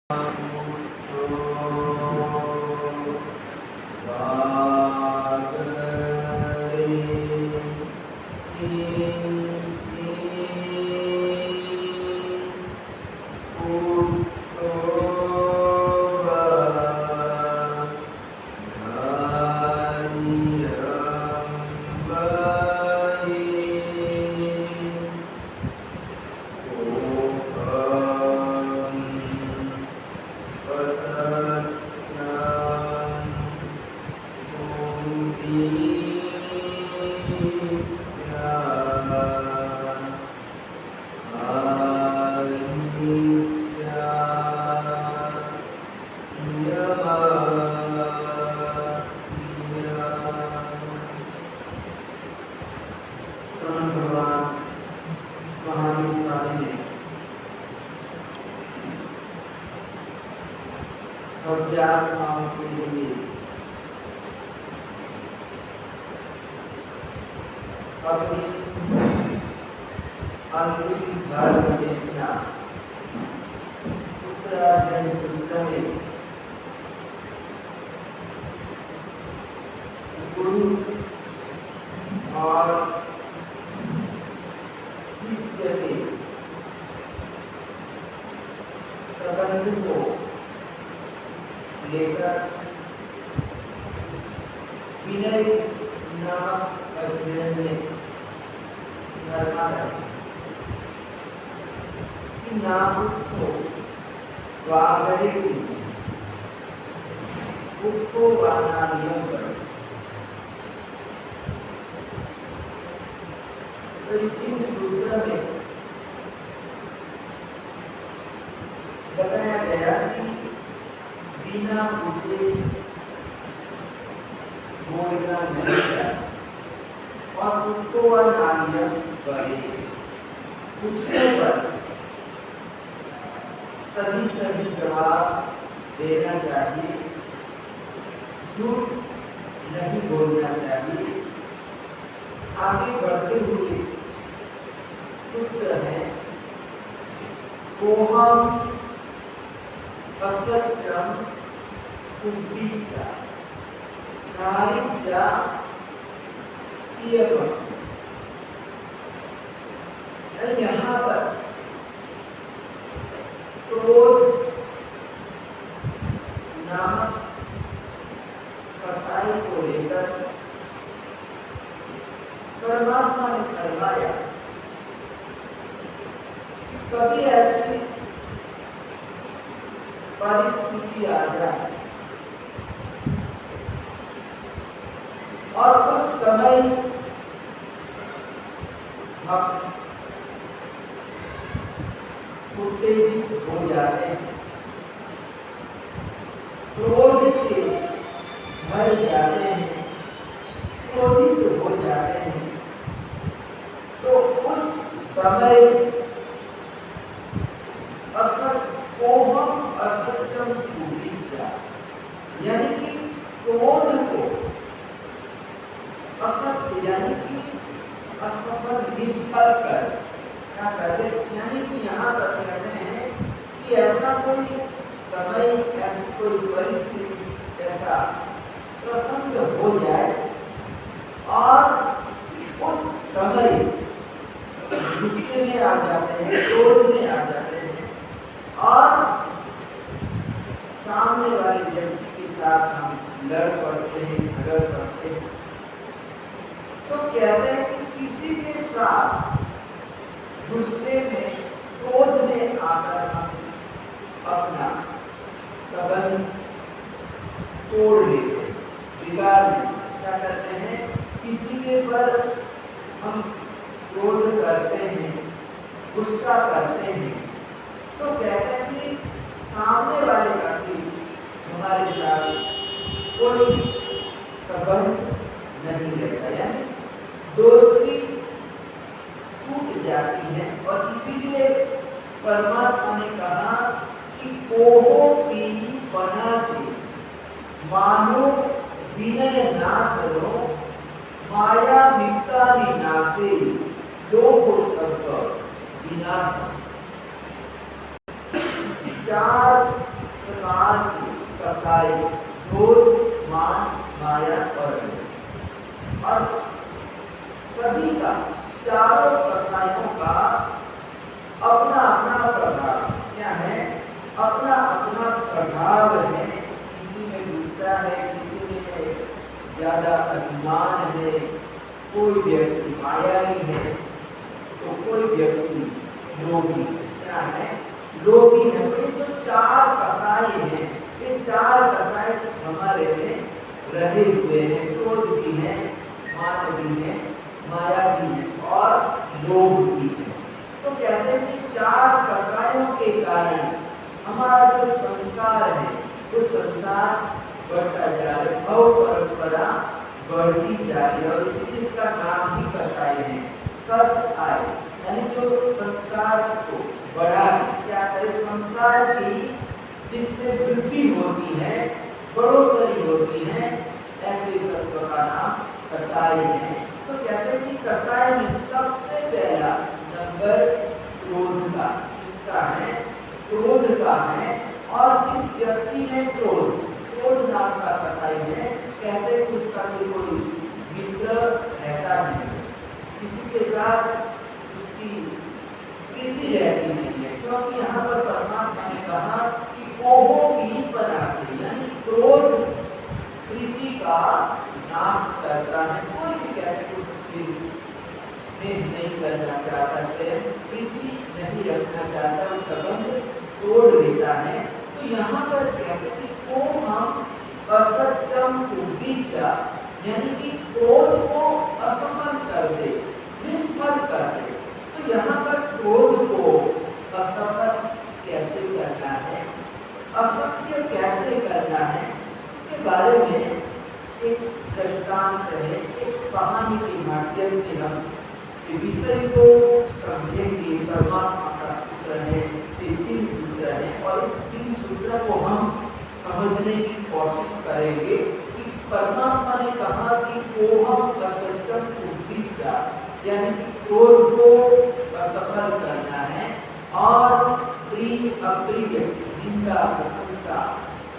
गुरु और शिष्य के संबंध को लेकर विनय नामक अध्ययन में नाम को उसको वानानियम करो। तो जिन सूत्र में बताया गया कि बिना पूछे बोलना नहीं है और उसको वानानियम करे, पूछने पर सही जवाब देना चाहिए, झूठ नहीं बोलना चाहिए। आगे बढ़ते हुए सूत्र है कोहम असत्यम कुब्बीचा कारिचा इयम। यहाँ पर क्रोध नामक कसाई को लेकर परमात्मा ने फरमाया कभी ऐसी परिस्थिति आ जाए और उस समय हम उत्तेजित हो जाते हैं, क्रोध से भर जाते हैं, क्रोधित हो जाते हैं, तो उस समय कोहम असत्यम कुब्बीचा, यानी कि क्रोध को असत्य यानी कि असफल निष्फल कर क्या कहते, यानी कि यहाँ पर कहते हैं कि ऐसा कोई समय, ऐसी कोई परिस्थिति, ऐसा प्रसंग हो जाए और उस समय गुस्से में आ जाते हैं, क्रोध में आ जाते हैं और सामने वाले व्यक्ति के साथ हम लड़ पड़ते हैं, झगड़ पड़ते हैं। तो कहते हैं कि किसी के साथ गुस्से में, क्रोध में आकर हम अपना संबंध तोड़ लेते हैं, बिगाड़ लेते हैं। क्या करते हैं, किसी के पर हम क्रोध करते हैं, गुस्सा करते हैं, तो कहते हैं कि सामने वाले का भी हमारे साथ कोई संबंध नहीं रहता, यानी दोस्ती टूट जाती है। और इसीलिए परमात्मा ने कहा कि कोहो की बना से मानो विनय नाश लो, माया मित्ता नाशे लोगो सब विनाश। चार प्रकार के कसाई क्रोध, मान, माया और लोभ। और सभी का, चारों कसाइयों का अपना अपना प्रभाव क्या है, अपना अपना प्रभाव है। किसी में गुस्सा है, किसी में ज्यादा अभिमान है, कोई व्यक्ति मायावी है तो कोई व्यक्ति लोभी क्या है, लोभी है। तो ये जो चार कसाई हैं, ये चार कसाई हमारे में रहे हुए हैं। क्रोध भी है, मान भी है, माया भी है और लोभ भी है। तो कहते हैं कि चार कसायों के कारण हमारा जो संसार है वो संसार बढ़ता जा रहा है, भव परंपरा बढ़ती जा रही है। और इसलिए इसका नाम ही कसाय है, कस आए, यानी जो संसार को बढ़ा क्या करे, संसार की जिससे वृद्धि होती है, बढ़ोतरी होती है, ऐसे तत्व का नाम कसाय है। तो कहते हैं कि कसाय में सबसे पहला नंबर क्रोध का, किसका है, क्रोध का है। और जिस व्यक्ति में क्रोध नाम का कसाई है, कहते हैं कि उसका कोई मित्र रहता नहीं, किसी के साथ उसकी प्रीति रहती नहीं है। क्योंकि यहाँ पर परमात्मा ने कहा कि कोहो की पना से, यानी क्रोध प्रीति का नाश करता है। कोई भी कहते उसकी स्नेह नहीं करना चाहता है, प्रीति नहीं रखना चाहता, उस संबंध तोड़ देता है। तो यहाँ पर कहते हैं को हम असत्यम उद्दीचा, यानी कि क्रोध को असफल कर दे, निष्फल कर दे। तो यहाँ पर क्रोध को असफल कैसे करना है, असत्य कैसे करना है, उसके बारे में एक दृष्टांत है, एक कहानी के माध्यम से हम विषय को समझेंगे। परमात्मा का सूत्र है, ये 3 सूत्र है और इस 3 सूत्र को हम समझने की कोशिश करेंगे कि परमात्मा ने कहा कि कोहम असत्यम उद्दीचा, यानी कि क्रोध को असफल करना है और प्रिय अप्रिय, निंदा प्रशंसा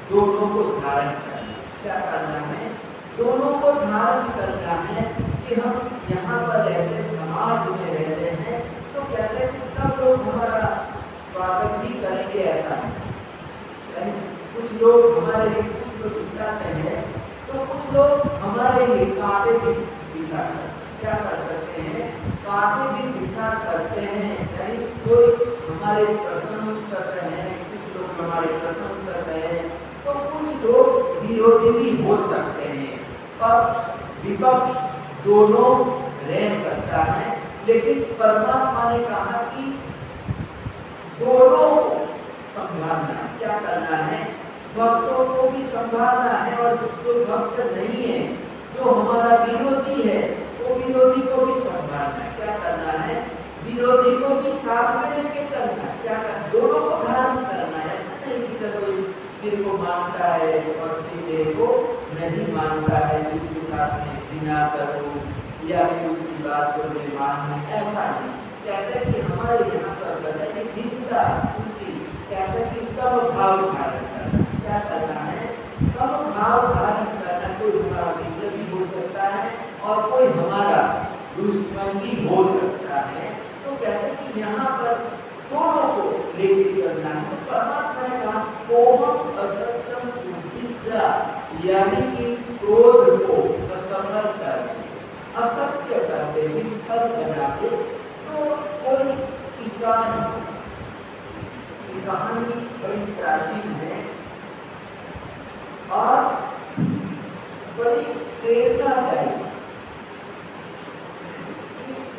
दोनों को धारण करना। क्या करना है, दोनों को धारण करना है। कि हम यहाँ पर रहते, समाज में रहते हैं, तो कहते हैं कि सब लोग हमारा स्वागत भी करेंगे, ऐसा नहीं। यानी कुछ लोग हमारे लिए पुष्प बिछाते हैं तो कुछ लोग हमारे लिए कांटे भी बिछा सकते हैं। क्या कर सकते हैं, कांटे भी बिछा सकते हैं। यानी कोई हमारे प्रशंसक हैं, कुछ लोग हमारे प्रशंसक हैं, तो कुछ लोग विरोधी भी हो सकते हैं। पक्ष विपक्ष दोनों रह सकता है। लेकिन परमात्मा ने कहा कि दोनों को संभालना, क्या करना है, भक्तों को भी संभालना है और जो भक्त नहीं है, जो हमारा विरोधी है, वो विरोधी को भी संभालना है। क्या करना है, विरोधी को भी साथ में लेके चलना है। क्या करना, दोनों को धारण करना है। ऐसा नहीं कि चलो मेरे को मानता है और मेरे को नहीं मानता है, उसके साथ में घृणा करो या फिर उसकी बात को मैं मानूं, ऐसा नहीं। कहते हैं कि हमारे यहाँ पर कहते हैं कि निंदा स्तुति, कहते हैं कि सब भाव धारण करना। क्या करना है, सब भाव धारण करना। कोई हमारा मित्र भी हो सकता है और कोई हमारा दुश्मन भी हो सकता है। तो कहते हैं कि यहाँ पर दोनों को लेके चलना है। तो परमात्मा ने कहा कोहम असत्यम उद्दीचा, यानी कि क्रोध को असफल कर दे, असत्य कर दे, निष्फल बना दे। तो कोई किसान, ये कहानी बड़ी प्राचीन है और बड़ी प्रेरणादायी।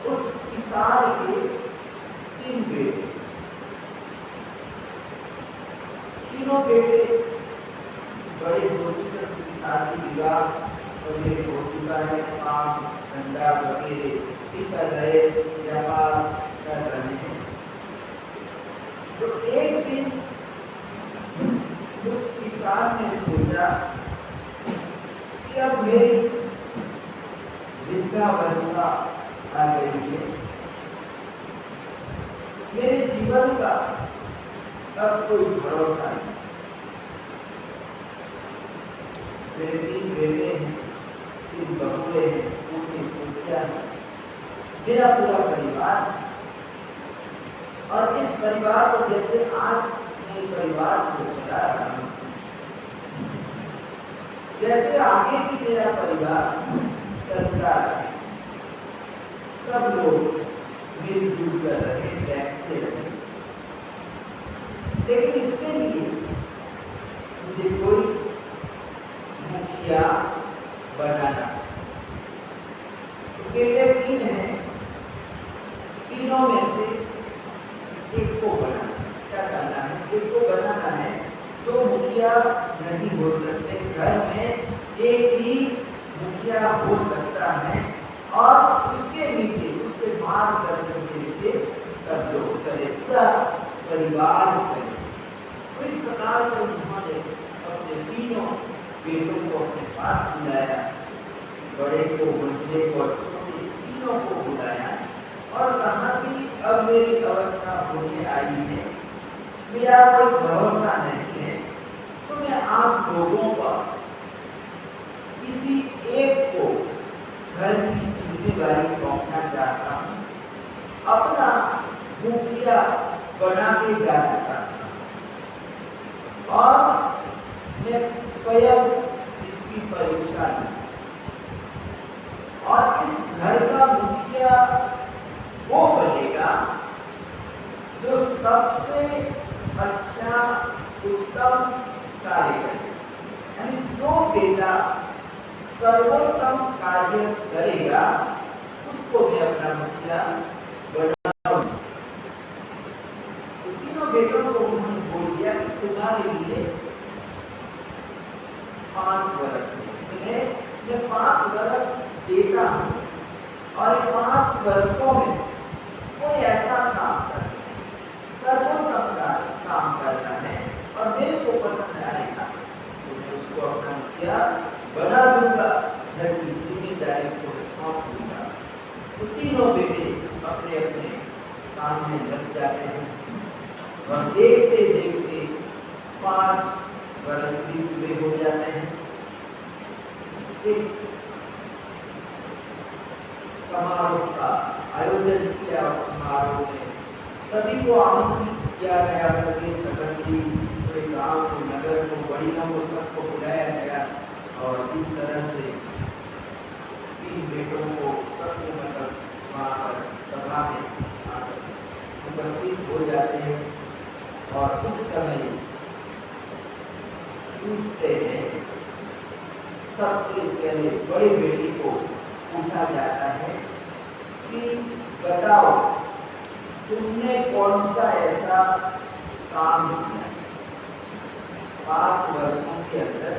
उस किसान के 3 बेटे, तीनों बेटे बड़े हो चुके, शादी विवाह वगैरह हो चुका है, काम धंधा वगैरह कर रहे, व्यापार कर रहे हैं। तो एक दिन उस किसान ने सोचा कि अब मेरी वृद्धावस्था आ गई है, मेरे जीवन का अब कोई भरोसा नहीं, मेरे 3 बेटे हैं, 3 बहुएं हैं, पूरी पोतियां हैं, मेरा पूरा परिवार। और इस परिवार को जैसे आज मैं परिवार को चला रहा हूँ, जैसे आगे भी मेरा परिवार चलता रहे, सब लोग मिलजुल कर रहे, बैठते रहे, लेकिन इसके लिए मुझे कोई मुखिया बनाना। बेटे 3 हैं, तीनों में से एक को बनाना। क्या करना है? एक को बनाना है। तो मुखिया नहीं हो सकते, घर में एक ही मुखिया हो सकता है और उसके नीचे, उसके मार्गदर्शन के नीचे सब लोग चले, पूरा परिवार चले। तो इस प्रकार से उन्होंने अपने तीनों बेटों को अपने पास बुलाया, बड़े को, मंझले को और छोटे, तीनों को बुलाया और कहा कि अब मेरी अवस्था होने आई है, मेरा कोई भरोसा नहीं है, तो मैं आप लोगों पर किसी एक को घर की जिम्मेदारी सौंपना चाहता हूँ, अपना मुखिया बना के जाना चाहता हूँ और मैं स्वयं इसकी परीक्षा लूँ। और इस घर का मुखिया वो बनेगा जो सबसे अच्छा उत्तम कार्य करे, यानी जो बेटा सर्वोत्तम कार्य करेगा उसको मैं अपना मुखिया बनाऊंगा। तो तीनों बेटों को उन्होंने बोल दिया कि तुम्हारे लिए 5 वर्ष में मैं 5 वर्ष देता हूँ और 5 वर्षों में कोई ऐसा काम करना है, सर्वोत्तम काम करना है और मेरे को पसंद आएगा तो मैं उसको अपना मुखिया बना दूंगा, घर की जिम्मेदारी उसको सौंप दूंगा। तो तीनों बेटे अपने अपने काम में लग जाते हैं और देखते देखते 5 वर्ष भी पूरे हो जाते हैं। एक समारोह का आयोजन किया और समारोह में सभी को आमंत्रित किया गया, सभी संबंधी, पूरे गांव को, नगर को, बड़ियों को, सबको बुलाया गया और इस तरह से 3 बेटों को सबको मतलब वहाँ पर सभा में आकर उपस्थित हो जाते हैं और उस समय पूछते हैं, सबसे पहले बड़ी बेटी को पूछा जाता है कि बताओ तुमने कौन सा ऐसा काम किया 5 वर्षों के अंदर,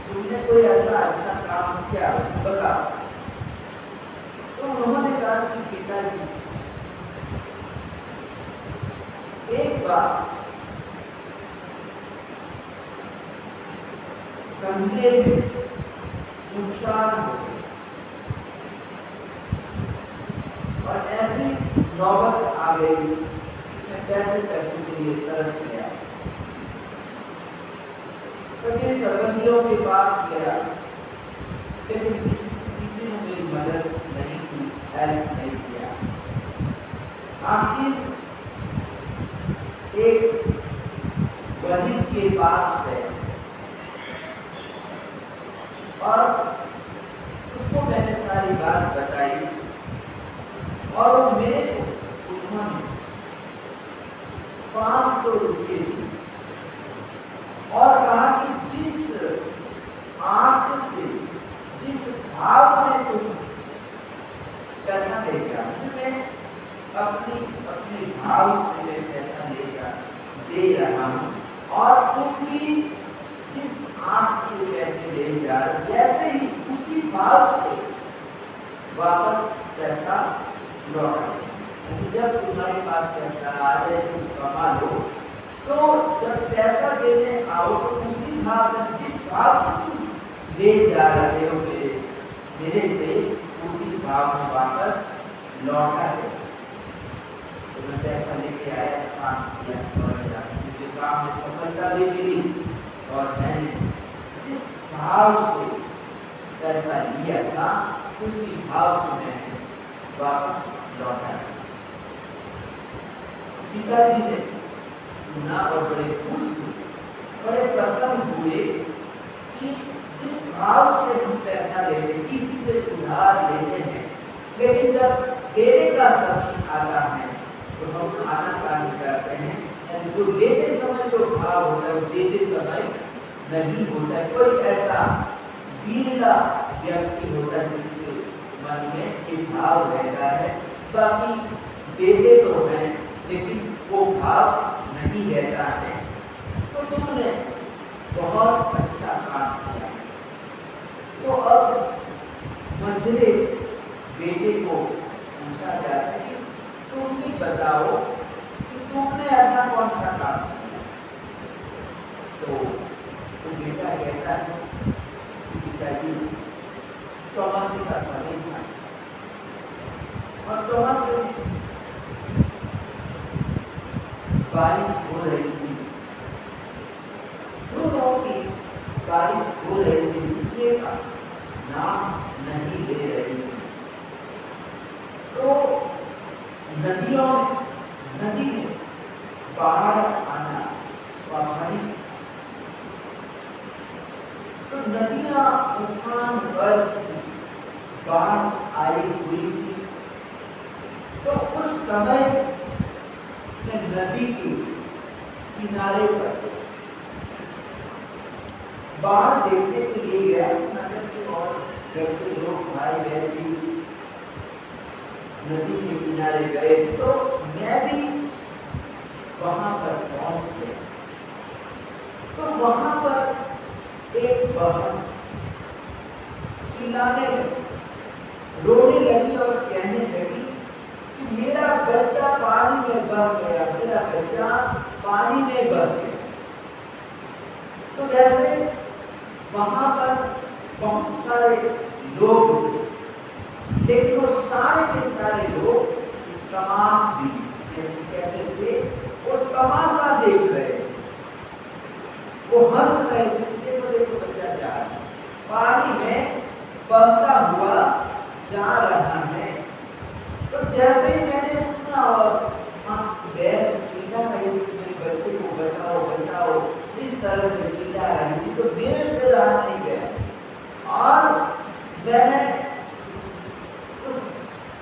तुमने कोई ऐसा अच्छा काम किया बताओ। तो उन्होंने कहा कि पिताजी एक बार कंधे में नुकसान हो गया और ऐसी नौबत आ गई, मैं पैसे के लिए तरस गया, सभी संबंधियों के पास गया, लेकिन किसी ने मेरी मदद नहीं की, हेल्प नहीं किया। आखिर एक वलीद के पास गए और उसको मैंने सारी बात बताई और वो मेरे को उन्होंने 500 रुपये दी और कहा कि जिस आंख से, जिस भाव से तुम पैसा लेगा, मैं अपने भाव से मैं पैसा लेगा दे रहा हूँ और तुम भी जिस आंख से पैसे ले जा रहे, वैसे ही उसी भाव से वापस पैसा लौटा। जब तुम्हारे पास पैसा आ जाए, तुम कमा लो, तो जब पैसा देने आओ तो उसी भाव से, जिस भाव से तुम ले जा रहे हो मेरे से, उसी भाव में वापस लौटा दे। तो मैं पैसा लेके आया, काम किया और मुझे काम में सफलता भी मिली और मैंने जिस भाव से पैसा लिया था उसी भाव से मैंने वापस लौटा। पिताजी ने सुना और बड़े खुश हुए, बड़े प्रसन्न हुए कि जिस भाव से हम पैसा लेते, किसी से उधार लेते हैं, लेकिन जब देने का समय आता है तो हम आनाकानी करते हैं। यानी जो लेते समय जो भाव होता है वो देते समय नहीं होता है। कोई ऐसा वीरला व्यक्ति होता है जिसके मन में ये भाव रहता है, बाकी देते तो हैं लेकिन वो भाव नहीं रहता है। तो तुमने बहुत अच्छा काम किया। तो अब मंझले बेटे को पूछा जाता है कि तुम भी बताओ कि तुमने ऐसा कौन सा काम किया। तो बेटा कहता है कि पिताजी चौमासे का समय था और चौमासे बारिश हो रही थी, जो लोगों की बारिश हो रही थी रुकने का नाम नहीं ले रही थी। तो नदी में बाढ़ आना स्वाभाविक। तो नदियां उफान पर बाढ़ आई हुई थी। तो उस समय में नदी के किनारे पर बाढ़ देखने के लिए गया। नगर के और लड़के लोग भाई बहन भी नदी के किनारे गए, तो मैं भी वहां पर पहुंच गया। तो वहां पर एक बहन चिल्लाने लगी, रोने लगी और कहने लगी कि मेरा बच्चा पानी में बह गया, मेरा बच्चा पानी में बह गया। तो जैसे वहां पर बहुत सारे लोग, लेकिन वो सारे के सारे लोग तमाश भी कैसे थे, वो तमाशा देख रहे, वो हंस रहे। देखो देखो बच्चा जा रहा है, पानी में बहता हुआ जा रहा है। तो जैसे ही मैंने सुना और बहन चिल्ला रही थी मेरे बच्चे को बचाओ बचाओ, इस तरह से चिल्ला रही थी, तो मेरे से रहा नहीं गया और मैंने उस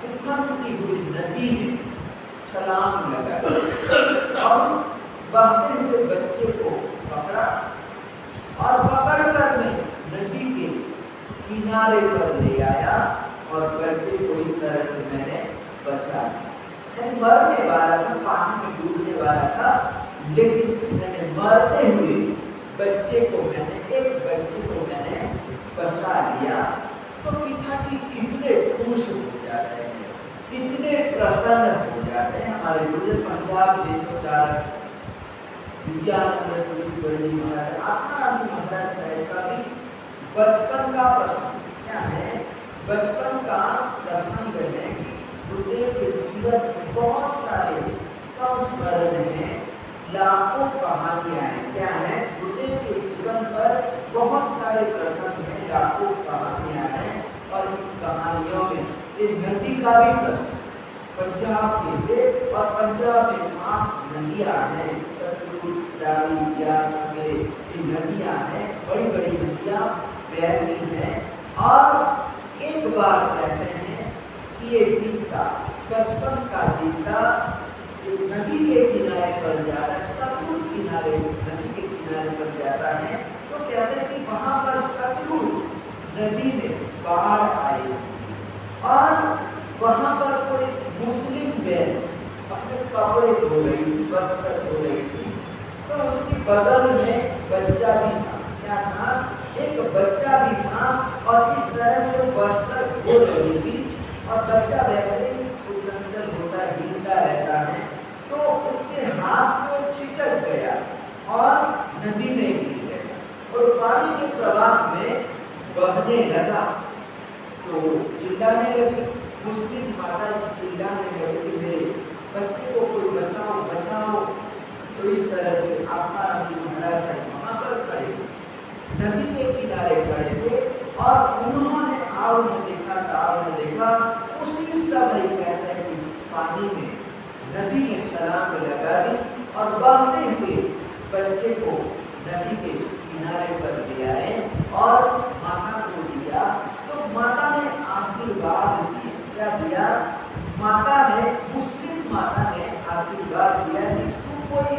उफनती हुई नदी में छलांग लगाई और उस बहते हुए बच्चे को पकड़ा और पकड़कर मैं नदी के किनारे पर ले आया और बच्चे को इस तरह से मैंने बचा। मरने वाला था, पानी में डूबने वाला था, लेकिन मैंने मरते हुए बच्चे को एक बच्चे को मैंने बचा लिया। तो पिताजी इतने खुश हो जाते हैं, इतने प्रसन्न हो जाते हैं। हमारे गुजर पंजाब देशोद्धारक विजयानंद सुरेश्वरी महाराज आत्माराम महाराज साहब का भी बचपन का प्रसंग क्या है? बचपन का प्रसंग है कि गुरुदेव के जीवन में बहुत सारे संस्मरण हैं, लाखों कहानियां हैं। क्या है? गुरुदेव के जीवन पर बहुत सारे प्रसंग हैं, लाखों कहानियां हैं। और इन कहानियों में एक नदी का भी प्रसंग पंजाब के थे और पंजाब में 5 नदियां हैं, सतलुज रावी ब्यास वगैरह ये नदियां हैं, बड़ी बड़ी नदियां बह रही हैं। और एक बार कहते हैं कि ये दीता बचपन का दीता एक नदी के किनारे पर जा रहा है, सतलुज किनारे नदी के किनारे पर जाता है। तो कहते हैं कि वहां पर सतलुज नदी में बाढ़ आई और वहां पर कोई मुस्लिम बहन अपने कपड़े धो रही थी, वस्त्र धो रही थी। तो उसके बगल में बच्चा भी था। क्या था? एक बच्चा भी था और इस तरह से वस्त्र धो रही थी और बच्चा वैसे ही चंचल होता है, हिलता रहता है। तो उसके हाथ से वो छिटक गया और नदी में गिर गया और पानी के प्रवाह में बहने लगा। तो चिल्लाने लगी, मुस्लिम माता जी चिल्लाने लगे कि मेरे बच्चे को कोई बचाओ बचाओ। तो इस तरह से आत्माराम जी महाराज साहब वहां पर खड़े नदी के किनारे खड़े थे और उन्होंने आओ ने देखा ताव ने देखा। उसी समय कहते हैं कि पानी में नदी में छलांग लगा दी और बहते हुए बच्चे को नदी के किनारे पर ले आए और माता को दिया। तो माता ने आशीर्वाद दिया। क्या दिया? माता ने, मुस्लिम माता ने आशीर्वाद दिया कि तू कोई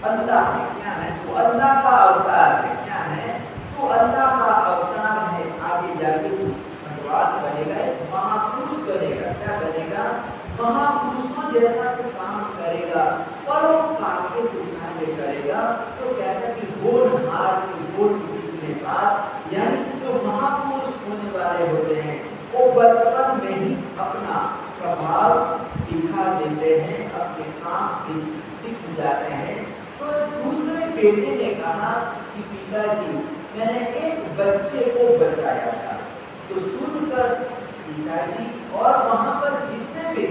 अल्लाह है। क्या है? तो अल्लाह का अवतार है। क्या है? तो अल्लाह का अवतार है। आगे जाके तू भगवान बनेगा, महापुरुष बनेगा। क्या बनेगा? महापुरुषों जैसा तू काम करेगा, परोपकार के तू कार्य करेगा। तो कहता कि होनहार की होठ जीतने बाद, यानी जो महापुरुष होने वाले होते हैं वो बचपन में ही अपना प्रभाव दिखा देते हैं, अपने काम दिख जाते हैं। तो दूसरे बेटे ने कहा कि पिताजी मैंने एक बच्चे को बचाया था। तो सुनकर पिताजी और वहां पर जितने भी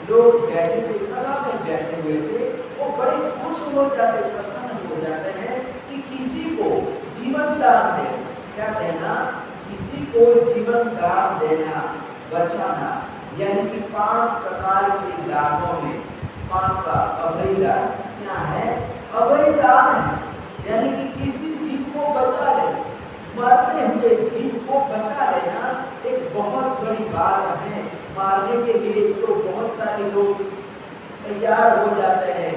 लोग बैठे थे, सभा में बैठे हुए थे, वो बड़े खुश हो जाते, प्रसन्न हो जाते हैं कि किसी को जीवन दान देना। क्या देना? किसी को जीवन दान देना, बचाना। यानी कि 5 प्रकार के दानों में 5 का अभय दान। क्या है? अभय दान है, यानी कि किसी जीव को बचा ले, मरते हुए जीव को बचा लेना एक बहुत बड़ी बात है। मारने के लिए तो बहुत सारे लोग तैयार हो जाते हैं,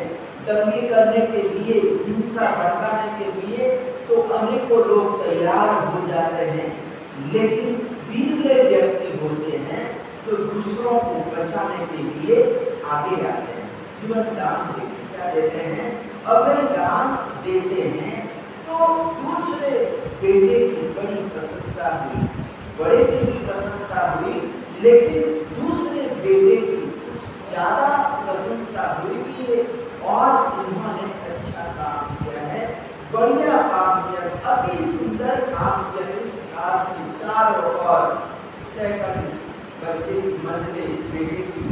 दंगे करने के लिए, हिंसा भड़काने के लिए तो अनेकों लोग तैयार हो जाते हैं। लेकिन वीर व्यक्ति होते हैं जो दूसरों को बचाने के लिए आगे आते हैं, जीवन दान देते हैं। क्या देते हैं? अभय दान देते हैं। तो दूसरे बेटे की बड़ी प्रशंसा हुई, बड़े की भी प्रशंसा हुई, लेकिन दूसरे बेटे की कुछ ज्यादा प्रशंसा हुई कि और इन्होंने अच्छा काम किया है, बढ़िया काम किया, अति सुंदर काम किया। इस प्रकार से चारों ओर सेकंड बच्चे की मंजले बेटे की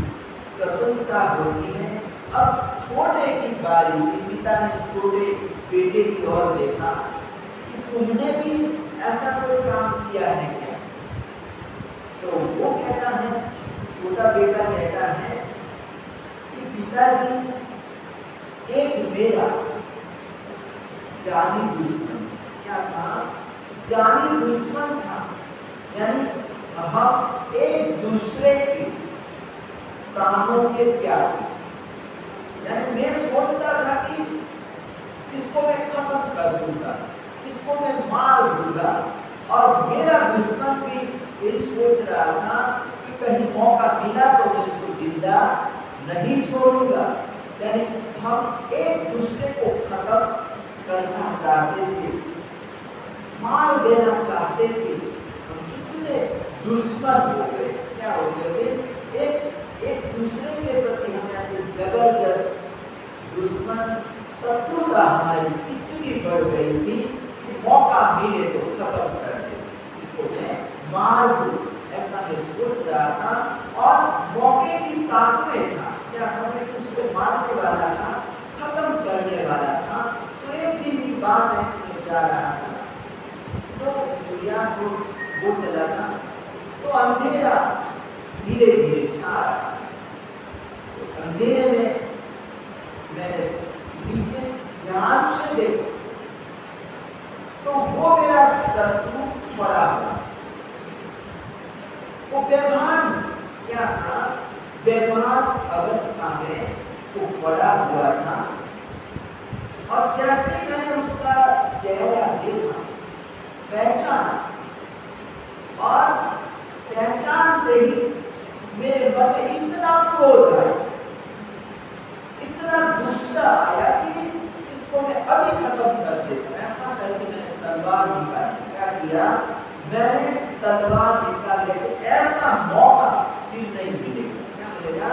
प्रशंसा होती है। अब छोटे की बारी, पिता ने छोटे बेटे की ओर देखा कि तुमने भी ऐसा कोई काम किया है क्या? तो वो कहता है, छोटा बेटा कहता है कि पिताजी एक मेरा जानी दुश्मन। क्या था? जानी दुश्मन था। यानी हम एक दूसरे के प्राणों के प्यासे, यानी मैं सोचता था कि इसको मैं खत्म कर दूंगा, इसको मैं मार दूंगा। और मेरा दुश्मन भी यही सोच रहा था कि कहीं मौका मिला तो मैं इसको जिंदा नहीं छोड़ूंगा। यानी हम एक दूसरे को खत्म करना चाहते थे, मार देना चाहते थे। हम इतने दुश्मन हो गए। क्या हो गए थे? एक दूसरे के प्रति हमें ऐसे जबरदस्त दुश्मन, शत्रुता हमारी इतनी बढ़ गई थी कि मौका मिले तो खत्म कर दे, इसको मैं मार दूं, ऐसा मैं सोच रहा था। और मौके की ताक में था। क्या हमें उसको मारने वाला था, खत्म करने वाला था। तो एक दिन की बात है कि मैं जा रहा था, तो सूर्यास्त वो चला था, तो अंधेरा धीरे धीरे छा रहा। तो अंधेरे में मैंने नीचे ध्यान से देखा तो वो मेरा शत्रु पड़ा हुआ। वो बेभान, क्या था? बेभान अवस्था में वो पड़ा हुआ था। और जैसे मैंने उसका चेहरा देखा, पहचाना, और पहचानते ही मेरे मन में इतना क्रोध आया, इतना गुस्सा आया कि इसको मैं अभी खत्म कर देता। ऐसा करके मैंने तलवार निकाली। क्या किया? मैंने तलवार निकाल लेके ऐसा मौका फिर नहीं मिलेगा। क्या मिलेगा?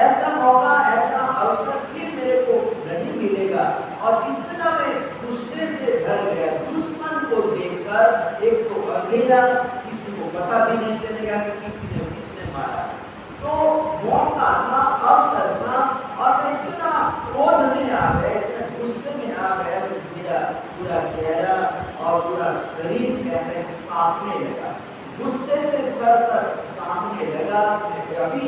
ऐसा मौका, ऐसा अवसर फिर मेरे को नहीं मिलेगा। और इतना मैं गुस्से से भर गया, दुश्मन को देखकर। एक तो अंधेरा, किसी को पता भी नहीं चलेगा कि किसने मारा। तो मौका था, अवसर था, और मैं इतना क्रोध में आ गया, इतना गुस्से में आ गया कि मेरा पूरा पूरा चेहरा और पूरा शरीर कहते हैं कांपने लगा, गुस्से से थर-थर कांपने लगा। मैं कभी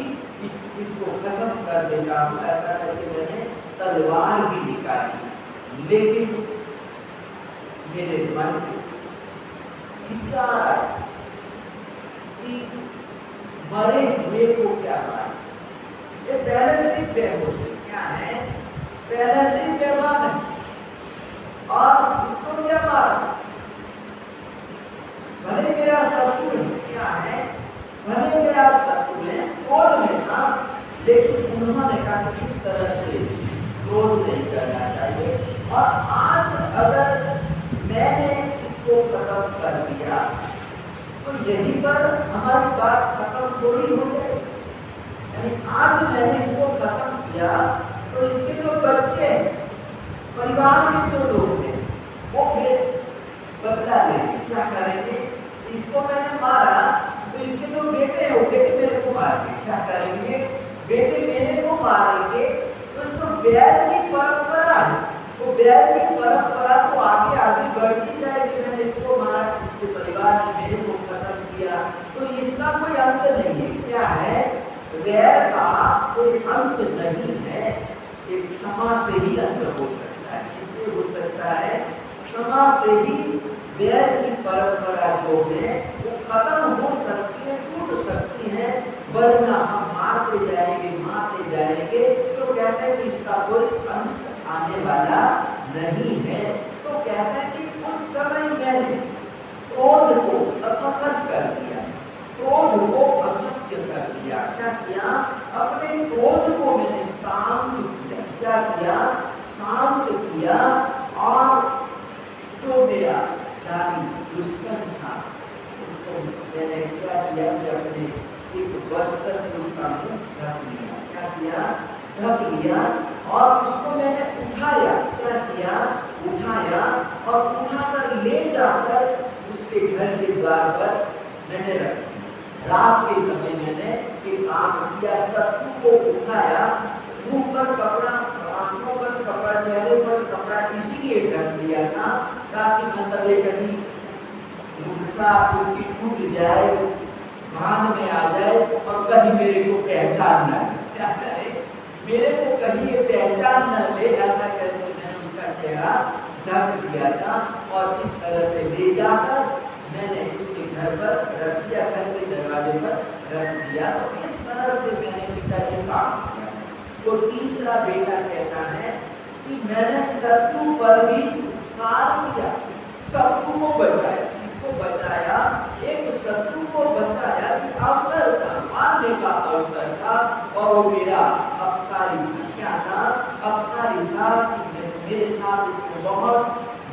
इसको खत्म कर देता हूँ, ऐसा करके मैंने तलवार भी निकाली। लेकिन मेरे मन में विचार आया कि मरे हुए को क्या मारे, ये पहले से ही बेहोश है, क्या है, पहले से ही बेईमान है, और इसको क्या मारा। भले मेरा शत्रु है, क्या है, भले मेरा शत्रु है, क्रोध में था, लेकिन उन्होंने कहा कि इस तरह से क्रोध नहीं करना चाहिए। और आज अगर मैंने इसको खत्म कर दिया तो यहीं पर हमारी बात खत्म थोड़ी हो गई। यानी आज मैंने इसको खत्म किया तो इसके जो बच्चे हैं, परिवार के जो लोग हैं, वो फिर बदला लेंगे, क्या करेंगे, इसको मैंने मारा तो इसके जो बेटे हैं वो बेटे मेरे को मारेंगे, क्या करेंगे, बेटे मेरे को मारेंगे। तो जो बैर की परंपरा है, वो बैर की परंपरा तो आगे आगे बढ़ती जाएगी। मैंने इसको मारा, इसके परिवार ने मेरे को खत्म किया, तो इसका कोई अंत नहीं है, क्या है, बैर का कोई अंत नहीं है। एक क्षमा से ही अंत हो सकता है, इससे हो सकता है क्षमा से ही बैर की परंपरा जो है वो खत्म हो सकती है, टूट सकती है, वरना हम मारते जाएंगे तो कहते हैं कि इसका कोई अंत आने वाला नहीं है। तो कहते हैं कि उस समय मैंने क्रोध को असफल कर दिया, क्रोध को असत्य कर दिया, क्या किया, अपने क्रोध को मैंने शांत किया, क्या किया, शांत किया। और जो मेरा जानी दुश्मन था उसको मैंने क्या किया कि अपने एक वस्त्र से उसका मुंह ढक लिया, क्या किया, ढक लिया। और उसको मैंने उठाया, क्या किया, उठाया और उठाकर ले जाकर उसके घर के द्वार पर मैंने रख दिया। रात के समय मैंने एक काम किया, शत्रु को उठाया, मुंह पर कपड़ा, आंखों पर कपड़ा, चेहरे पर कपड़ा इसीलिए ढक दिया था ताकि मतलब ये कहीं गुस्सा उसकी टूट जाए, भान में आ जाए और कहीं मेरे को पहचान न ले, क्या करे, मेरे को कहीं ये पहचान न ले, ऐसा करके मैंने उसका चेहरा ढक दिया था। और इस तरह से ले जाकर मैंने उसके घर पर रख दिया, घर के दरवाजे पर रख दिया। तो इस तरह से मैंने पिताजी काम किया। तो तीसरा बेटा कहता है कि मैंने शत्रु पर भी उपकार किया, शत्रु को बचाया, किसको बचाया, एक शत्रु को बचाया कि अवसर था, मारने का अवसर था और वो मेरा अपकारी था, क्या था, अपकारी था कि मेरे साथ उसने बहुत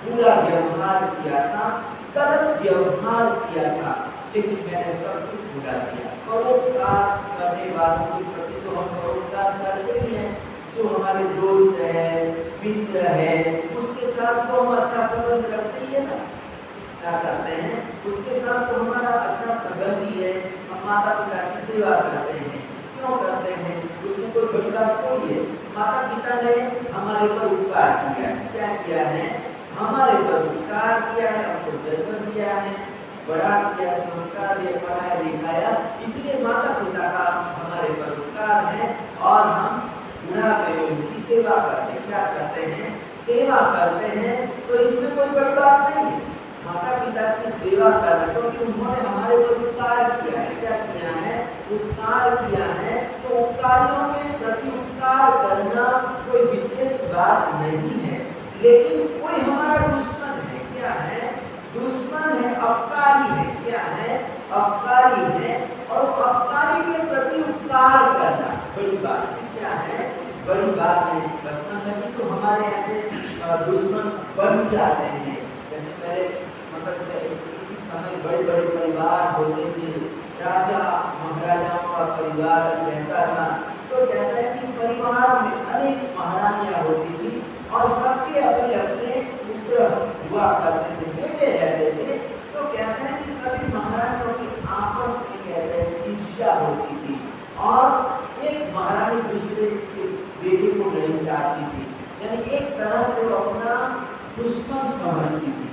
बुरा व्यवहार किया था, गलत व्यवहार किया था, लेकिन मैंने सब कुछ भुला दिया। परोपकार करने वालों के प्रति तो हम परोपकार करते ही हैं, जो हमारे दोस्त है, मित्र है, उसके साथ तो हम अच्छा संबंध रखते ही है ना, क्या करते हैं, उसके साथ तो हमारा अच्छा संबंध ही है। हम माता पिता की सेवा करते हैं, क्यों करते हैं, उसमें कोई बड़ी बात थोड़ी है। माता पिता ने हमारे पर उपकार किया है, क्या किया है, हमारे पर उपकार किया है, हमको जन्म दिया है, बड़ा किया, संस्कार दिया, पढ़ाया लिखाया, इसलिए माता पिता का हमारे पर उपकार है। और हम बुढ़ापे में उनकी सेवा करते हैं, क्या करते हैं, सेवा करते हैं। तो इसमें कोई बड़ी बात नहीं है, माता पिता की सेवा करना, क्योंकि उन्होंने हमारे पर उपकार किया है, क्या किया है, उपकार किया है। तो उपकारियों के प्रति उपकार करना कोई विशेष बात नहीं है। लेकिन कोई हमारा दुश्मन है, क्या है, दुश्मन है, अपकारी है, क्या है, अपकारी है, और अपकारी के प्रति उपकार करना बड़ी बात है, क्या है, बड़ी बात है। बचपन में भी तो हमारे ऐसे दुश्मन बन जाते हैं। जैसे पहले मतलब इसी समय बड़े बड़े परिवार होते थे, राजा महाराजाओं का परिवार रहता था। तो कहता है कि परिवार में अनेक महारानियां होती थी और सबके अपने अपने पुत्र हुआ करते थे, बेटे रहते थे। तो कहते हैं कि सभी महारानियों की आपस में कहते हैं ईर्ष्या होती थी और एक महारानी दूसरे के बेटे को नहीं चाहती थी, यानी एक तरह से वो अपना दुश्मन समझती थी,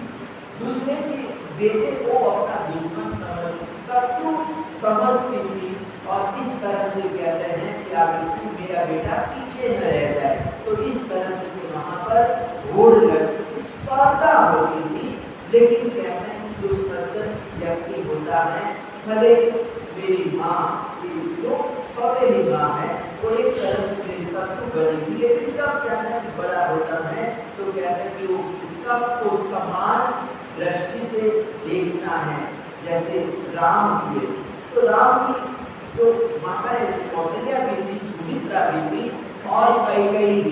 दूसरे के बेटे को अपना दुश्मन शत्रु समझती थी। और इस तरह से कहते हैं कि आगे मेरा बेटा पीछे न रह जाए, तो इस तरह से वहां पर होड़ लगती थी, स्पर्धा होती थी। लेकिन कहते हैं कि जो सज्जन व्यक्ति होता है, भले मेरी माँ जो सौतेली माँ है वो एक तरह से मेरी शत्रु बनेगी, लेकिन जब कहते हैं कि बड़ा होता है तो कहते हैं कि वो सबको समान दृष्टि से देखना है। जैसे राम की, तो राम की जो माता है कौशल्या भी थी, सुमित्रा भी थी और कैकेयी भी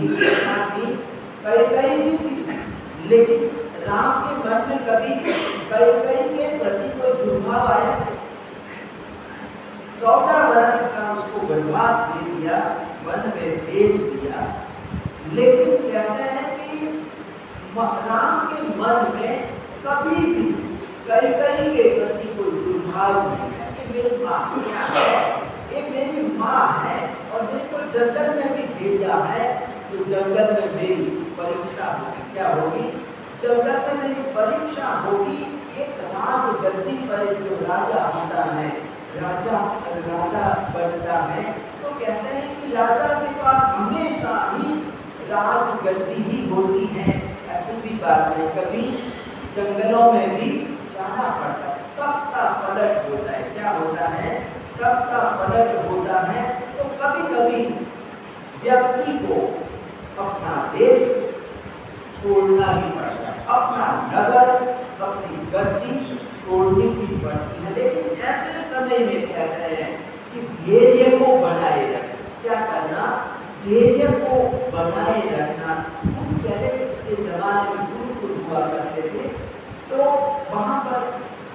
थी, लेकिन राम के मन में कभी कैकेयी के प्रति कोई दुर्भाव आया नहीं। 14 वर्ष का उसको वनवास दे दिया, वन में भेज दिया, लेकिन कहते हैं कि राम के मन में कभी भी कैकेयी के प्रति कोई दुर्भाव नहीं है। ये मेरी माँ है, ये मेरी माँ है, और मेरे को जंगल में भी भेजा है, तो जंगल में मेरी परीक्षा होगी। क्या होगी? जंगल में मेरी परीक्षा होगी। एक राज गद्दी पर जो राजा होता है, राजा बनता है, तो कहते हैं कि राजा के पास हमेशा ही राज गद्दी ही होती है। ऐसी भी बात नहीं, कभी जंगलों में भी जाना पड़ता है, तख्ता पलट होता है। क्या होता है? तख्ता पलट होता है। तो कभी कभी व्यक्ति को अपना देश छोड़ना भी पड़ता है, अपना नगर, अपनी गद्दी छोड़नी भी पड़ती है। लेकिन ऐसे समय में कहते हैं कि धैर्य को बनाए रखना। क्या करना? धैर्य को बनाए रखना। पहले के जमाने में गुरुकुल हुआ करते थे, तो वहाँ पर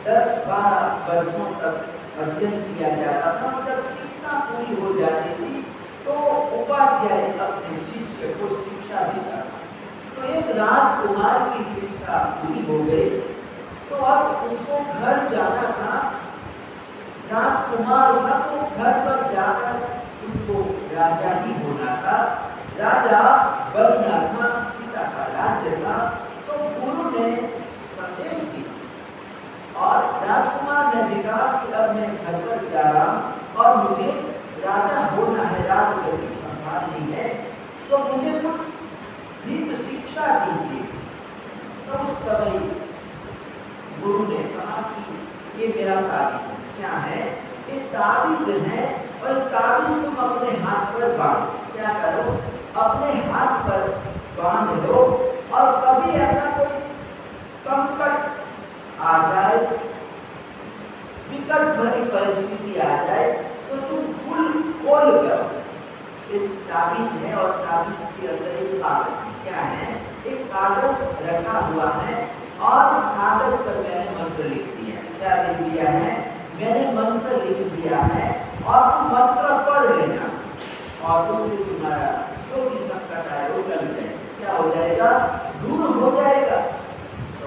10-12 वर्षों तक अध्ययन किया जाता था। जब शिक्षा पूरी हो जाती थी तो उपाध्याय अपने शिष्य को शिक्षा देता था। तो एक राजकुमार की शिक्षा पूरी हो गई, तो अब उसको घर जाना था। राजकुमार था तो घर पर जाकर उसको राजा ही होना था, राजा बनना था, पिता का राज्य था। तो गुरु ने संदेश दिया और राजकुमार ने भी कहा कि अब मैं घर पर जा रहा हूँ और मुझे राजा होना है, राजगद्दी संभालनी है, तो मुझे कुछ हित शिक्षा दीजिए। तो उस समय गुरु ने कहा कि ये मेरा ताबीज है। क्या है? ये ताबीज है, और ताबीज तुम अपने हाथ पर बांधो। क्या करो? अपने हाथ पर बांध लो, और कभी ऐसा कोई संकट आ जाए, विकट भरी परिस्थिति आ जाए, तो तुम खोल कर एक ताबीज है, और ताबीज के अंदर एक कागज है। क्या है? एक कागज रखा हुआ है, और कागज पर मैंने मंत्र लिख दिया। क्या लिख दिया है? मैंने मंत्र लिख दिया है, और तुम मंत्र पढ़ लेना, और उससे तुम्हारा जो भी संकट आए वो टल जाए। क्या हो जाएगा? दूर हो जाएगा। तो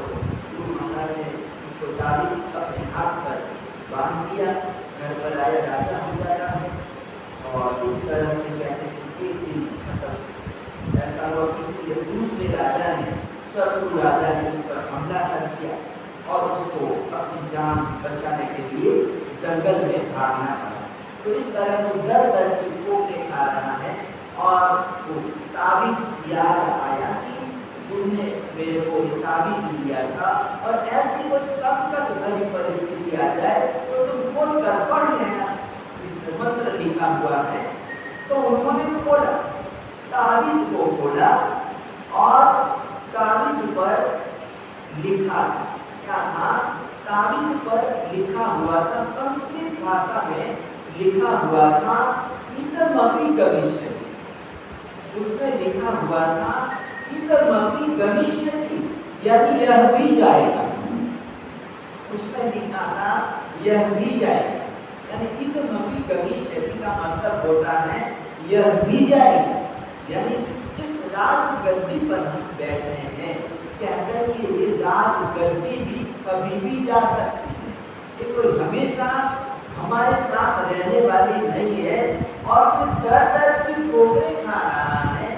गुरु महाराज ने उसको ताबीज अपने हाथ पर बांध दिया, घर पर आया, राजा हो जाता है। और इस तरह से कहते हैं कि एक दिन खत्म। ऐसा हुआ किसी दूसरे राजा ने, शत्रु राजा ने उस पर हमला कर दिया, और उसको अपनी जान बचाने के लिए जंगल में भागना पड़ा। तो इस तरह से दर दर की ठोकरें खा रहा है, और वो ताबीज याद आया कि तुमने मेरे को ताबीज दिया था, और ऐसी कोई संकट भरी परिस्थिति आ जाए तो तुम खोल कर पढ़ लेना, इसमें मंत्र लिखा हुआ है। तो उन्होंने खोला, ताबीज को खोला, और ताबीज पर लिखा। क्या था? ताबीज पर लिखा हुआ था, संस्कृत भाषा में लिखा हुआ था, इदमपि गमिष्यति। उसमें लिखा हुआ था इदमपि गमिष्यति, यदि यह भी जाएगा। उसमें लिखा था यह भी जाएगा, यानी इदमपि गमिष्यति का मतलब होता है यह भी जाएगा। यानी जिस राजगद्दी पर हम बैठ रहे हैं, कहते हैं कि ये राजगद्दी भी कभी भी जा सकती है, ये कोई हमेशा हमारे साथ रहने वाली नहीं है। और फिर दर दर की ठोकरें खा रहा है,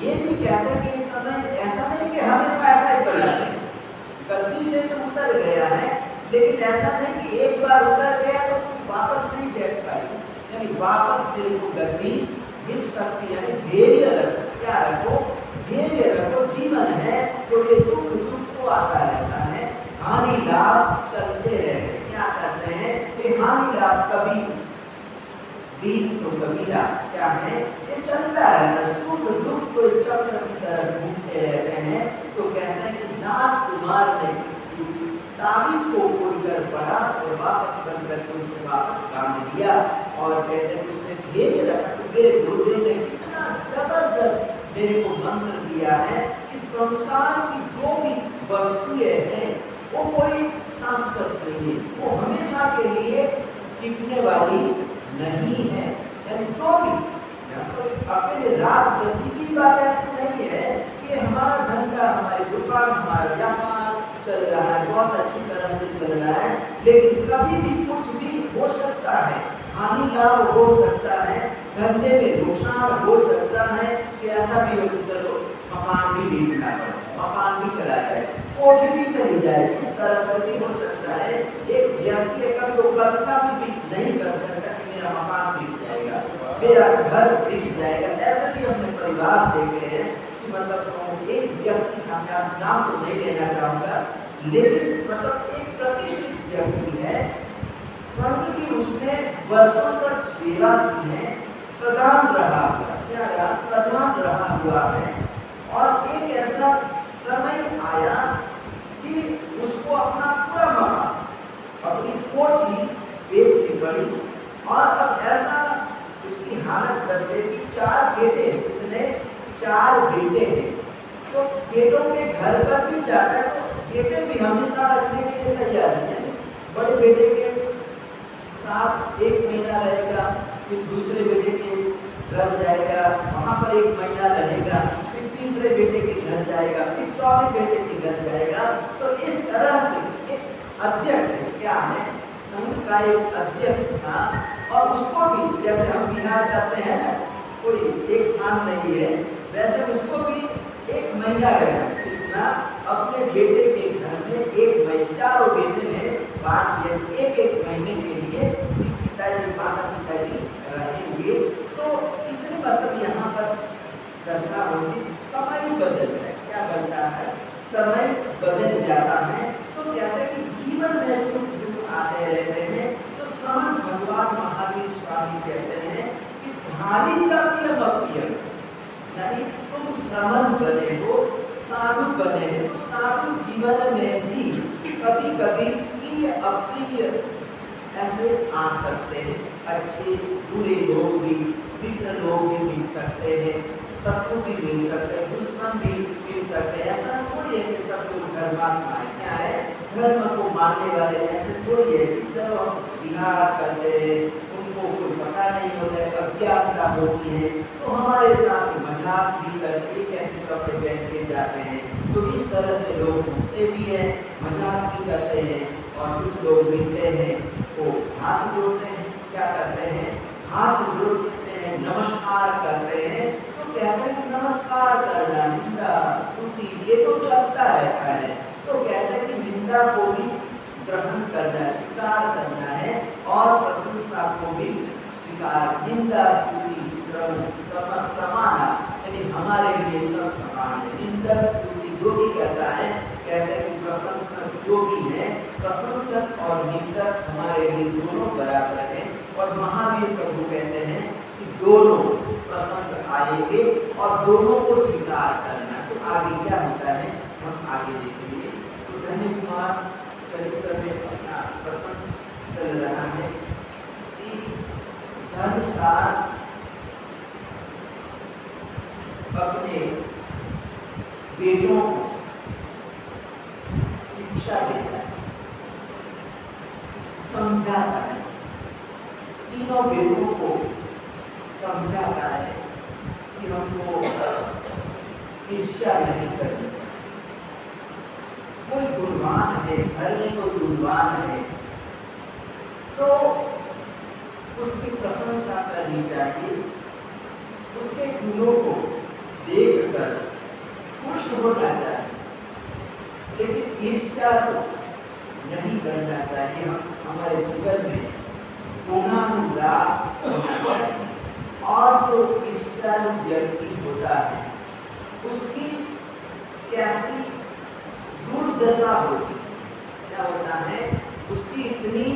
ये भी कहते हैं कि इस समय ऐसा नहीं कि हमेशा ऐसा ही उतरना है, गलती से तो उतर गया है, लेकिन ऐसा नहीं कि एक बार उतर गया तो वापस नहीं बैठ पाएगी, यानी वापस तेरे को गद्दी मिल सकती है। यानी धैर्य रखो, क्या रखो, धैर्य रखो। जीवन है तो ये सुख दुख तो आता रहता है, हानि लाभ चलते रहते हैं। क्या करते हैं ये हानि लाभ, कभी दिन तो कभी रात, क्या है ये चलता रहता है। सुख दुख को चक्र की तरह घूमते रहते हैं। तो कहते हैं कि राजकुमार ने ताबीज को खोलकर पढ़ा और वापस बंद करके उसने वापस काम दिया, और कहते हैं उसने धैर्य रखा। तो मेरे गुरुदेव ने कितना जबरदस्त मेरे को मंत्र दिया है कि संसार की जो भी वस्तुएं हैं वो कोई शाश्वत नहीं है, वो हमेशा के लिए टिकने वाली नहीं है। यानी जो भी अपने राजगति की बात ऐसी नहीं है कि हमारा धंधा, हमारी दुकान, हमारा व्यापार चल रहा है, बहुत अच्छी तरह से चल रहा है, लेकिन कभी भी कुछ भी हो सकता है, हानि लाभ हो सकता है, धंधे में नुकसान हो सकता है कि ऐसा भी हो, चलो मकान भी बेचना पड़े, मकान भी चला जाए, कोठी भी चली जाए, इस तरह से भी हो सकता है। एक व्यक्ति कभी तो कल्पना भी नहीं कर सकता कि मेरा मकान बिक जाएगा, मेरा घर बिक जाएगा। ऐसा भी हमने परिवार देखे हैं कि मतलब एक व्यक्ति का, मैं नाम तो नहीं लेना चाहूँगा, लेकिन मतलब एक प्रतिष्ठित व्यक्ति है, स्वर्ग की उसने वर्षों तक सेवा की है, प्रधान रहा हुआ, क्या प्रधान रहा हुआ है, और एक ऐसा समय आया कि उसको अपना पूरा मकान, अपनी कोठी बेचनी पड़ी, और अब ऐसा उसकी हालत बदले कि 4 बेटे, कितने 4 बेटे हैं, तो बेटों के घर पर भी जाता है तो बेटे भी हमेशा रखने के लिए तैयार नहीं है। बड़े बेटे के साथ 1 महीना रहेगा, फिर दूसरे बेटे के घर जाएगा, वहाँ पर 1 महीना रहेगा, फिर तीसरे बेटे के घर जाएगा, फिर चौथे बेटे के घर जाएगा। तो इस तरह से एक अध्यक्ष, क्या है, संघ का एक अध्यक्ष था, और उसको भी जैसे हम बिहार जाते हैं ना, कोई एक स्थान नहीं है, वैसे उसको भी 1 महीना रहेगा, इतना अपने बेटे के घर में 1 महीने, 4 बेटे ने बांट दिया, 1-1 महीने के लिए पिताजी, माता पिताजी रहेंगे। तो कितने मतलब यहाँ पर दशा होगी, समय बदलता है, क्या बनता है, समय बदल जाता है। तो कहते हैं कि जीवन में सुख दुख आते रहते हैं। तो श्रवण भगवान महावीर स्वामी कहते हैं कि धारित जातीय भक्तियां, यानी तुम श्रवण बने हो, साधु बने हो, तो साधु जीवन में भी कभी कभी प्रिय अप्रिय ऐसे आ सकते हैं, अच्छे बुरे लोग भी, मित्र लोग भी मिल सकते हैं, शत्रु भी मिल सकते हैं, दुश्मन भी मिल सकते हैं। ऐसा थोड़ी है कि सब लोग धर्मात्मा है, क्या है, धर्म को मानने वाले, ऐसे थोड़ी है कि चलो हम विहार करते हैं, उनको कोई पता नहीं होता है, अज्ञानता होती है, तो हमारे साथ मजाक भी करके कैसे कपड़े पहन के जाते हैं। तो इस तरह से लोग हंसते भी हैं, मजाक भी करते हैं, और कुछ लोग मिलते हैं तो हाथ जोड़ते हैं, क्या करते हैं, हाथ जोड़ते हैं, नमस्कार करते हैं। तो कहते हैं कि नमस्कार करना, निंदा स्तुति ये तो चलता रहता है। तो कहते हैं कि निंदा को भी ग्रहण करना, स्वीकार करना है, और प्रशंसा को भी स्वीकार, निंदा स्तुति समान, यानी हमारे लिए सब समान है। निंदक स्तुति जो भी कहता है, कहते हैं कि प्रशंसक जो भी है, प्रशंसक और निंदक हमारे लिए दोनों बराबर हैं। और महावीर प्रभु कहते हैं कि दोनों प्रसंग आएंगे और दोनों को स्वीकार करना। तो आगे क्या होता है हम आगे देखेंगे। तो धन्य कुमार चरित्र में अपना प्रसंग चल रहा है कि धनसार अपने बेटों को शिक्षा देता है, समझाता है, तीनों बेटों को समझाता है कि हमको ईर्ष्या नहीं करनी। कोई गुणवान है, घर में कोई गुणवान है तो उसकी प्रशंसा करनी चाहिए, उसके गुणों को देखकर खुश होना चाहिए। लेकिन ईर्ष्या तो नहीं करना चाहिए। हम हमारे जीवन में गुणानुराग होना चाहिए। और जो ईर्ष्यालु व्यक्ति होता है उसकी कैसी दुर्दशा होती है, क्या होता है, उसकी इतनी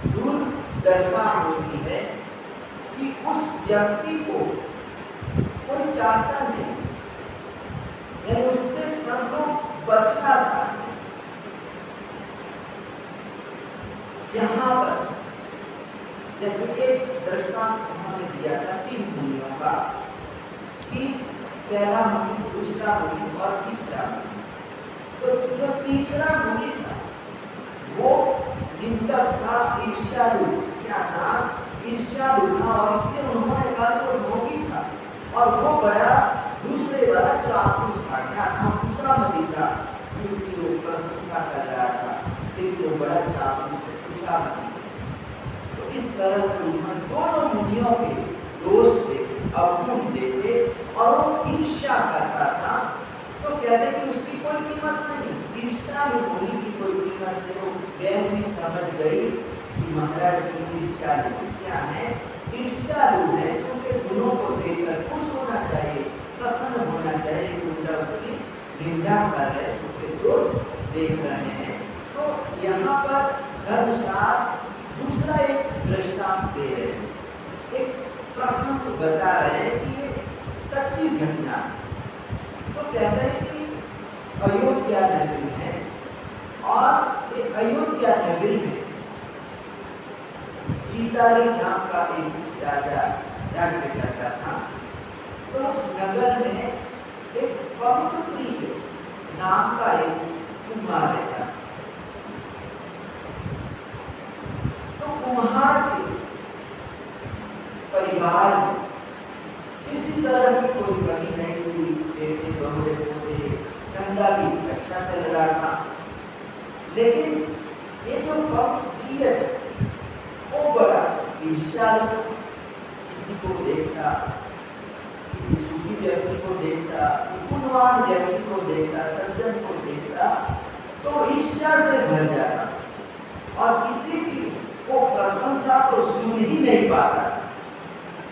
दुर्दशा होती है कि उस व्यक्ति को कोई चाहता नहीं, यानी उससे सब लोग बचना चाहते हैं। यहाँ पर जैसे एक दृष्टांत उन्होंने दिया था 3 मुनियों का, कि पहला मुनि, दूसरा मुनि और तीसरा मुनि। तो जो तीसरा मुनि था वो निंदक था, ईर्ष्यालु, क्या था, ईर्ष्यालु था, और इसलिए उन्होंने कहा वो रोगी था। और वो बड़ा दूसरे वाला चापलूस था, क्या था, खुशामदी था, उसकी वो प्रशंसा कर रहा था, लेकिन वो बड़ा चापलूस है, खुशामदी। तो इस तरह से उन्होंने दोनों मुनियों के दोष देखे, अवगुण देखे, और वो ईर्ष्या करता था। तो कहते कि उसकी कोई कीमत नहीं, ईर्ष्यालु मुनि की कोई कीमत नहीं। वो बहन भी समझ गई कि महाराज जी ईर्ष्यालु क्या है, ईर्ष्यालु है, उनके गुणों को देखकर खुश होना चाहिए, प्रसन्न होना चाहिए। उल्टा उसकी निंदा कर रहे, उसके दोष देख रहे हैं। तो यहाँ पर धर्मशास्त्र दूसरा एक दृष्टांत दे रहे हैं, एक प्रश्न को बता रहे हैं कि ये सच्ची घटना। तो कहते हैं कि अयोध्या नगरी है, और ये अयोध्या नगरी में जीतारी नाम का एक राजा राज्य करता था। तो उस नगर में एक पवनप्रिय नाम का एक कुमार रहता। तो कुम्हार के परिवार में किसी तरह की कोई कमी नहीं हुई, बेटे बहुरे पोते, धंधा भी अच्छा चल रहा था। लेकिन ये जो पवनप्रिय वो बड़ा ईर्ष्यालु, किसी को देखता, किसी सुखी व्यक्ति को देखता, गुणवान व्यक्ति को देखता, सज्जन को देखता, तो ईर्ष्या से भर जाता, और किसी की वो प्रशंसा तो सुन ही नहीं पाता।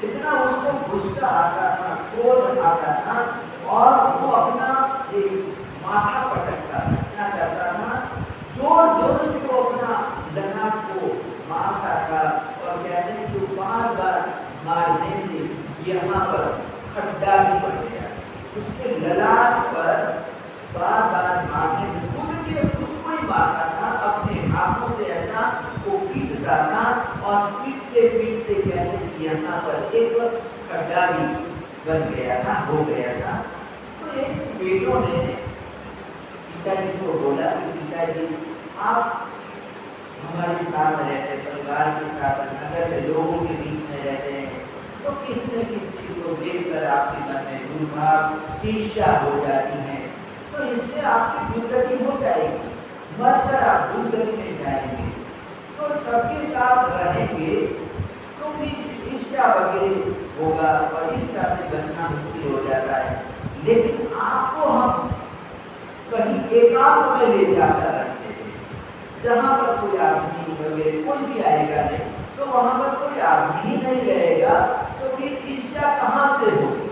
इतना उसको गुस्सा आता था, क्रोध आता था, और वो अपना एक माथा पटकता था, क्या करता था, जोर जोर से वो अपना डंडा को मारता था। और कहते हैं कि बार बार मारने से यहाँ पर खड्डा भी पड़ गया, उसके ललाट पर बार बार मारने से खुद को ही मारता था, अपने हाथों से ऐसा वो पीटता था, और पीटते पीटते कहते कि यहाँ पर एक खड्डा भी बन गया था, हो गया था। तो एक बेटों ने पिताजी को बोला कि पिताजी आप हमारे साथ रहते, परिवार के साथ, नगर के लोगों के बीच में रहते हैं, तो किसी न किसी को देखकर आपके मन में दुर्भाव, ईर्ष्या हो जाती है, तो इससे आपकी दुर्गति हो जाएगी, मरकर आप दुर्गति में जाएंगे। तो सबके साथ रहेंगे तो भी ईर्ष्या वगैरह होगा, और ईर्ष्या से बचना मुश्किल हो जाता है। लेकिन आपको हम कहीं एकांत में ले जाकर रखते हैं, जहाँ पर कोई आदमी वगैरह कोई भी आएगा नहीं, तो वहाँ पर कोई आदमी ही नहीं रहेगा, तो फिर ईर्ष्या कहाँ से होगी।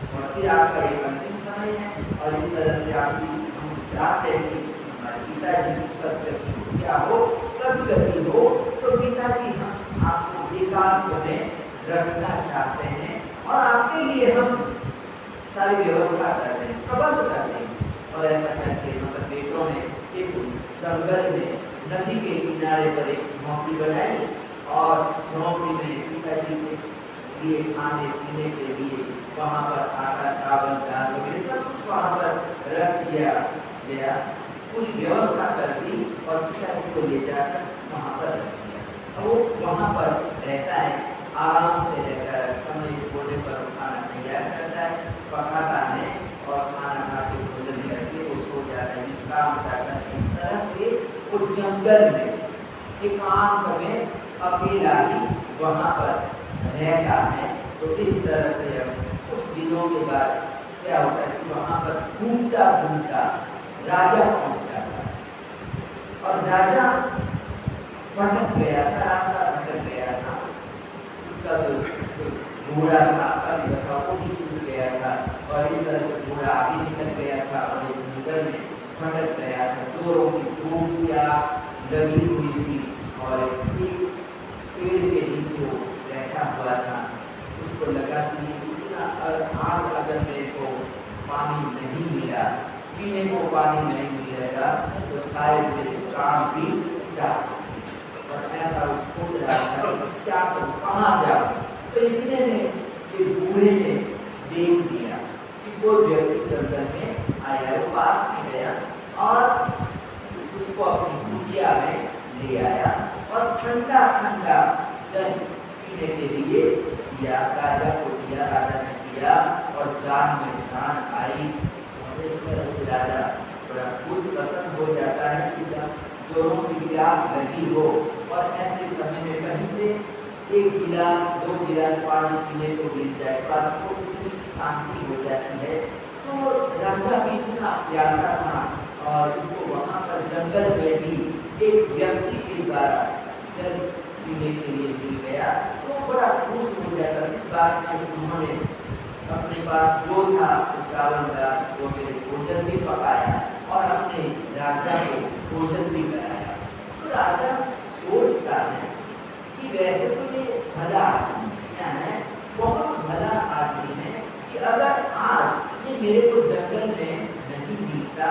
और फिर आपका एक अंतिम समय है, और इस तरह से आप हम चाहते हैं कि हमारे पिताजी की सदगति क्या हो, सदगति हो। तो पिताजी हम आपको एकांत में रखना चाहते हैं, और आपके लिए हम सारी व्यवस्था करते हैं, प्रबंध करते हैं। और ऐसा करके मतलब बेटों ने एक जंगल में नदी के किनारे पर एक झोंपड़ी बनाई, और झोंपड़ी में पिताजी के लिए खाने पीने के लिए वहाँ पर आटा, चावल, दाल वगैरह सब कुछ वहाँ पर रख दिया गया, पूरी व्यवस्था कर दी, और पिताजी को ले जाकर वहाँ पर रख दिया। और वो वहाँ पर रहता है, आराम से रहता है, समय होने पर खाना तैयार करता है, पकाता है, और खाना खा के भोजन करके वो सो जाता है, विश्राम करता है। इस तरह से वो जंगल में एकांत में अकेला ही वहाँ पर रहता है। तो इस तरह से अब कुछ दिनों के बाद क्या होता है कि वहाँ पर घूमता घूमता राजा पहुँचता राजा भटक गया था, रास्ता भटक गया था, उसका जो घोड़ा था अश्व था वो भी छूट गया था और इस तरह से घोड़ा आगे निकल गया था और एक जंगल में भटक गया था। चोरों की खूब प्यास लगी हुई थी और एक पेड़ के नीचे वो बैठा हुआ था। उसको लगा कि आज अगर मेरे को पानी नहीं मिला, पीने को पानी नहीं मिलेगा तो शायद मेरे प्राण भी जा सकते। और ऐसा वो सोच रहा था क्या करूं, कहाँ जाऊं। तो इतने में ये बूढ़े ने देख लिया कि कोई व्यक्ति जंगल में आया, वो पास में गया और उसको अपनी कुटिया में ले आया और ठंडा ठंडा जल पीने के लिए दिया। राजा को दिया, राजा ने पिया और जान में जान आई। और इस तरह से राजा बड़ा खुश प्रसन्न हो जाता है कि चोरों की प्यास लगी हो और ऐसे समय में कहीं से एक गिलास दो गिलास पानी पीने को मिल जाए तो आपको कितनी शांति हो जाती है। तो राजा भी इतना प्यासा था और उसको वहाँ पर जंगल में भी एक व्यक्ति के द्वारा जल पीने के लिए मिल गया तो बड़ा खुश हो जाता है। बाद में उन्होंने अपने पास जो था तो चावल दाल वगैरह भोजन भी पकाया और अपने राजा को भोजन भी कराया। तो राजा सोचता है कि वैसे तो ये भला आदमी क्या है, बहुत भला आदमी है कि अगर आज ये मेरे को जंगल में नहीं मिलता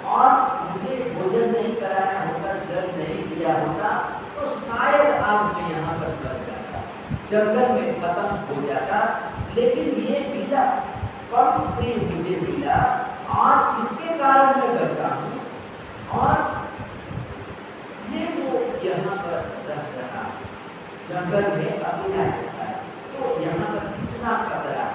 और मुझे भोजन नहीं कराया होता, जल नहीं दिया होता तो शायद आज मैं यहाँ पर बच जाता, जंगल में खत्म हो जाता। लेकिन ये मिला, कम प्रिय मुझे मिला और इसके कारण मैं बचा हूँ। और ये जो यहाँ पर रह रहा जंगल में अकेला रहता है तो यहाँ पर कितना खतरा,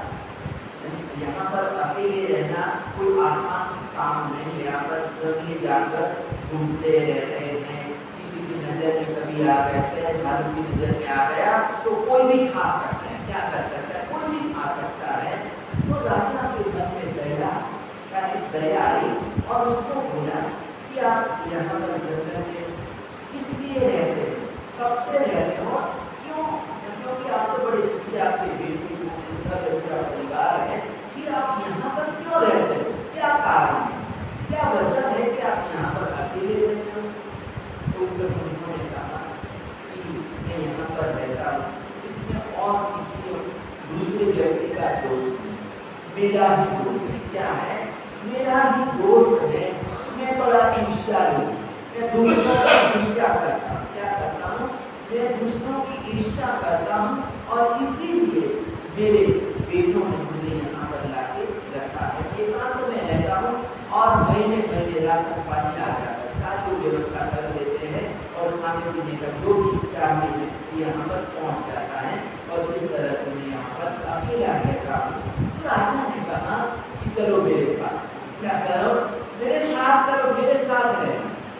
यहाँ पर अकेले रहना कोई आसान काम नहीं है। यहाँ पर जंगली जानवर घूमते रहते हैं, किसी की नज़र में कभी आ गया, शायद भालू की नज़र में आ गया तो कोई भी खा सकता है, क्या कर सकता है, कोई भी खा सकता है। तो राजा के मन में दया आई और उसको बोला कि आप यहाँ पर जंगल में किस लिए रहते हो, कब से रहते हो, क्यों? क्योंकि आप तो बड़े सुखी, आपके बेटी का परिवार है, कि आप यहाँ पर क्यों रहते हो, क्या कारण है, क्या वजह है कि आप यहाँ पर अकेले रहते हो? तो उस समय उन्होंने कहा कि मैं यहाँ पर रहता हूँ, इसमें और किसी दूसरे व्यक्ति का दोष नहीं, मेरा ही दोष है। क्या है? मेरा ही दोष है, मैं बड़ा ईर्ष्यालु, मैं दूसरों की ईर्ष्या करता हूँ। क्या करता हूँ? मैं दूसरों की ईर्ष्या करता हूँ और इसीलिए मेरे बेटों ने मुझे यहाँ पर लाके रखा है। एकांत में रहता हूँ और महीने महीने राशन पानी आ जाता है, सारी व्यवस्था कर देते हैं और खाने पीने का जो भी चाहिए यहाँ पर पहुँच जाता है और इस तरह से मैं यहाँ पर अकेला रहता हूँ। तो राजा ने कहा कि चलो मेरे साथ, क्या करो, मेरे साथ चलो, मेरे साथ रहे,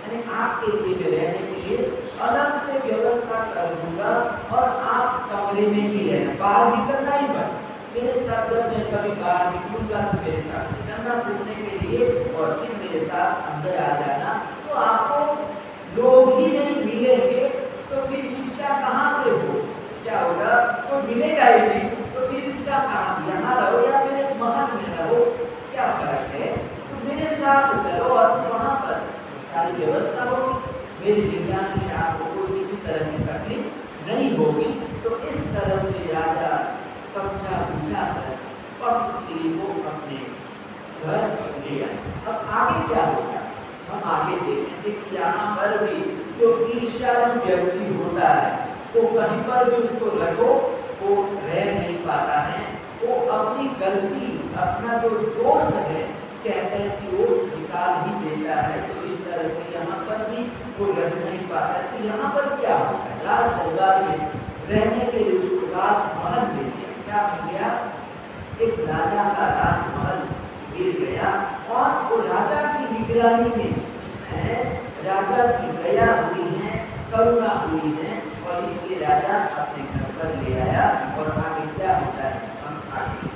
यानी आपके लिए मैं रहने के लिए अलग से व्यवस्था कर दूंगा और आप कमरे में ही रहना, बाहर निकलना ही बंद। मेरे साथ जब मैं कभी बाहर निकलूंगा तो मेरे साथ निकलना घूमने के लिए और फिर मेरे साथ अंदर आ जाना। तो आपको लोग ही नहीं मिलेंगे तो फिर ईर्ष्या कहाँ से हो, क्या होगा, तो मिलेगा ही नहीं तो फिर ईर्ष्या कहाँ, यहाँ रहो या मेरे महल में रहो, क्या फर्क है। तो मेरे साथ चलो और वहाँ पर सारी व्यवस्था होगी, मेरी निगरानी में आपको कोई किसी तरह की तकलीफ नहीं होगी। तो इस तरह से राजा समझा बुझा कर पक्ति को अपने घर ले आए। अब आगे क्या होगा हम आगे देखेंगे कि यहाँ पर भी जो ईर्ष्यालु व्यक्ति होता है वो कहीं पर भी उसको रखो वो रह नहीं पाता है, वो अपनी गलती, अपना जो दोष है कहते हैं कि वो निकाल ही देता है। तो इस तरह से यहाँ पर भी वो रह नहीं पाता है। तो यहाँ पर क्या होता है, राज दरबार में रहने के लिए उसको राजमहल मिल गया। क्या मिल गया? एक राजा का राजमहल मिल गया और वो राजा की निगरानी में राजा की दया हुई है, करुणा हुई है और इसलिए राजा अपने घर पर ले आया। और आगे क्या होता है हम आगे